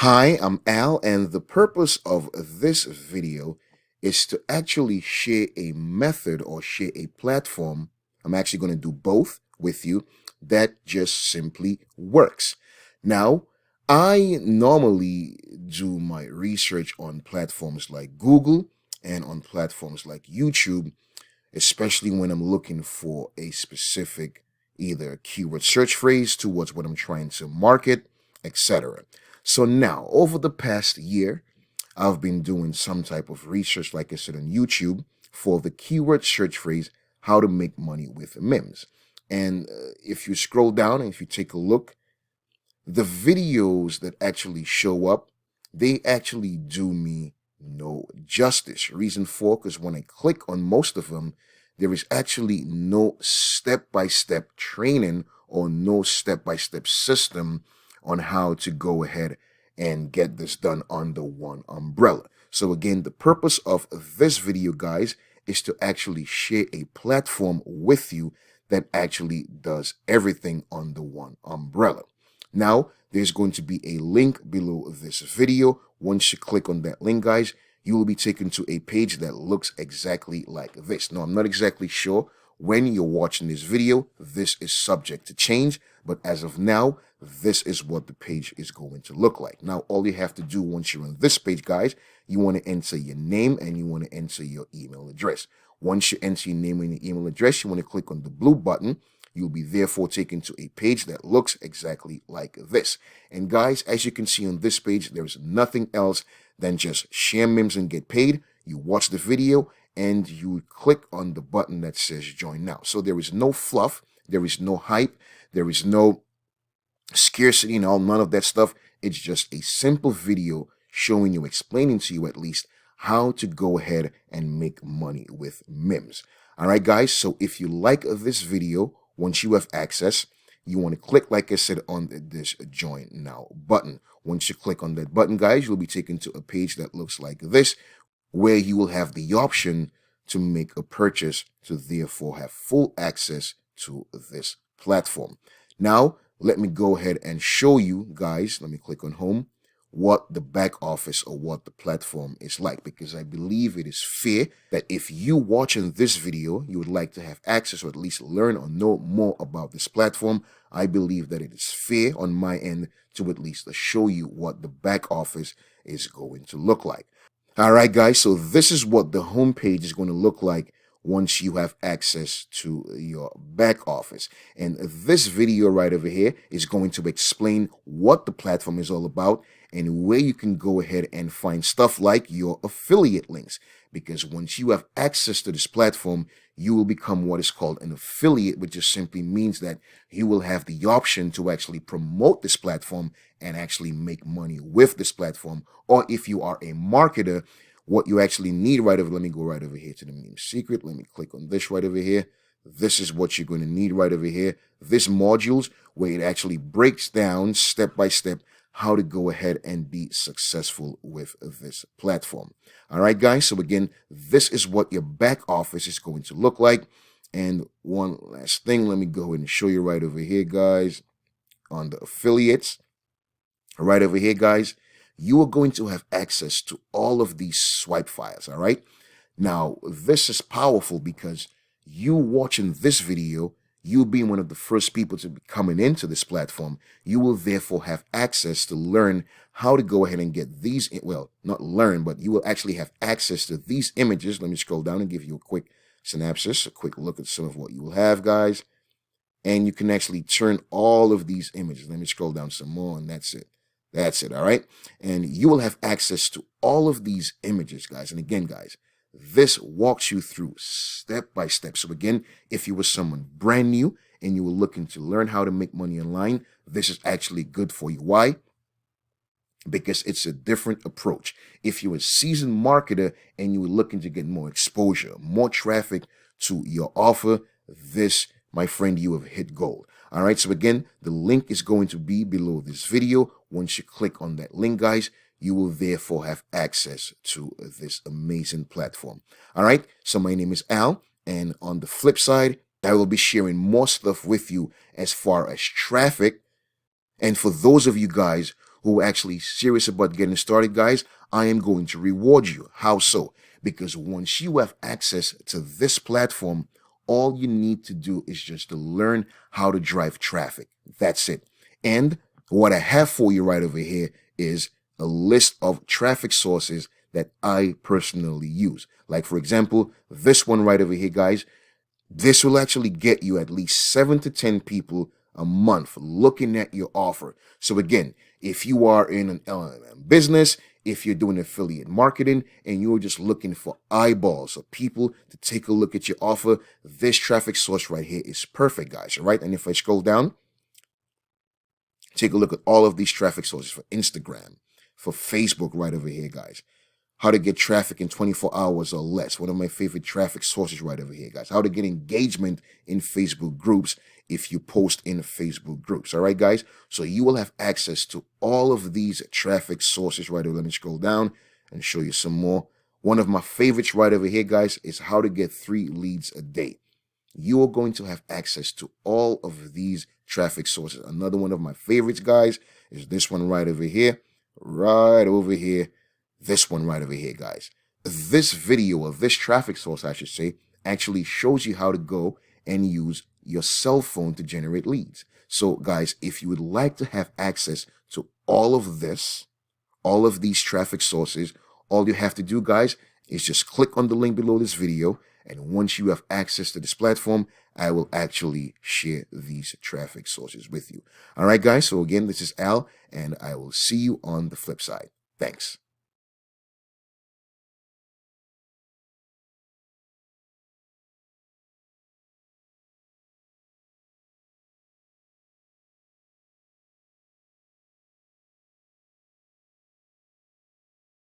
Hi, I'm Al, and the purpose of this video is to actually share a method or share a platform. I'm actually going to do both with you that just simply works. Now, I normally do my research on platforms like Google and on platforms like YouTube, especially when I'm looking for a specific either keyword search phrase towards what I'm trying to market, etc. So now, over the past year, I've been doing some type of research, like I said, on YouTube for the keyword search phrase, how to make money with memes. And if you scroll down and if you take a look, the videos that actually show up, they actually do me no justice. Reason for, because when I click on most of them, there is actually no step-by-step training or no step-by-step system on how to go ahead and get this done under one umbrella. So again, the purpose of this video, guys, is to actually share a platform with you that actually does everything under one umbrella. Now, there's going to be a link below this video. Once you click on that link, guys, you will be taken to a page that looks exactly like this. Now, I'm not exactly sure when you're watching this video. This is subject to change, but as of now, this is what the page is going to look like. Now, all you have to do once you're on this page, guys, you want to enter your name and you want to enter your email address. Once you enter your name and your email address, you want to click on the blue button. You'll be therefore taken to a page that looks exactly like this. And guys, as you can see on this page, there's nothing else than just share memes and get paid. You watch the video and you click on the button that says join now. So there is no fluff, there is no hype, there is no scarcity and all, none of that stuff. It's just a simple video showing you, explaining to you at least, how to go ahead and make money with memes. All right, guys, so if you like this video, once you have access, you want to click, like I said, on this join now button. Once you click on that button, guys, you'll be taken to a page that looks like this, where you will have the option to make a purchase to therefore have full access to this platform. Now, let me go ahead and show you guys, let me click on home, what the back office or what the platform is like, because I believe it is fair that if you watching this video, you would like to have access or at least learn or know more about this platform. I believe that it is fair on my end to at least show you what the back office is going to look like. All right, guys, so this is what the homepage is going to look like once you have access to your back office. And this video right over here is going to explain what the platform is all about and where you can go ahead and find stuff like your affiliate links. Because once you have access to this platform, you will become what is called an affiliate, which just simply means that you will have the option to actually promote this platform and actually make money with this platform. Or if you are a marketer, what you actually need right over, let me go right over here to the meme secret. Let me click on this right over here. This is what you're going to need right over here. This modules where it actually breaks down step by step how to go ahead and be successful with this platform. All right, guys. So again, this is what your back office is going to look like. And one last thing, let me go ahead and show you right over here, guys, on the affiliates. Right over here, guys, you are going to have access to all of these swipe files. All right. Now, this is powerful because you watching this video, you being one of the first people to be coming into this platform, you will therefore have access to learn how to go ahead and get these, well, not learn, but you will actually have access to these images. Let me scroll down and give you a quick synopsis, a quick look at some of what you will have, guys. And you can actually turn all of these images. Let me scroll down some more, and that's it. That's it, all right? And you will have access to all of these images, guys. And again, guys, this walks you through step by step. So again, if you were someone brand new and you were looking to learn how to make money online, this is actually good for you. Why? Because it's a different approach. If you're a seasoned marketer and you were looking to get more exposure, more traffic to your offer, this, my friend, you have hit gold. All right, so again, the link is going to be below this video. Once you click on that link, guys, you will therefore have access to this amazing platform. All right, so my name is Al, and on the flip side, I will be sharing more stuff with you as far as traffic. And for those of you guys who are actually serious about getting started, guys, I am going to reward you. How so? Because once you have access to this platform, all you need to do is just to learn how to drive traffic. That's it. And what I have for you right over here is a list of traffic sources that I personally use. Like, for example, this one right over here, guys. This will actually get you at least 7 to 10 people a month looking at your offer. So again, if you are in an LLM business, if you're doing affiliate marketing and you're just looking for eyeballs of people to take a look at your offer, this traffic source right here is perfect, guys. All right. And if I scroll down, take a look at all of these traffic sources for Instagram, for Facebook right over here, guys. How to get traffic in 24 hours or less. One of my favorite traffic sources right over here, guys. How to get engagement in Facebook groups if you post in Facebook groups. All right, guys? So you will have access to all of these traffic sources right over. Let me scroll down and show you some more. One of my favorites right over here, guys, is how to get 3 leads a day. You are going to have access to all of these traffic sources. Another one of my favorites, guys, is this one right over here. Right over here. This one right over here, guys. This video, or this traffic source, I should say, actually shows you how to go and use your cell phone to generate leads. So, guys, if you would like to have access to all of this, all of these traffic sources, all you have to do, guys, is just click on the link below this video. And once you have access to this platform, I will actually share these traffic sources with you. All right, guys. So again, this is Al, and I will see you on the flip side. Thanks.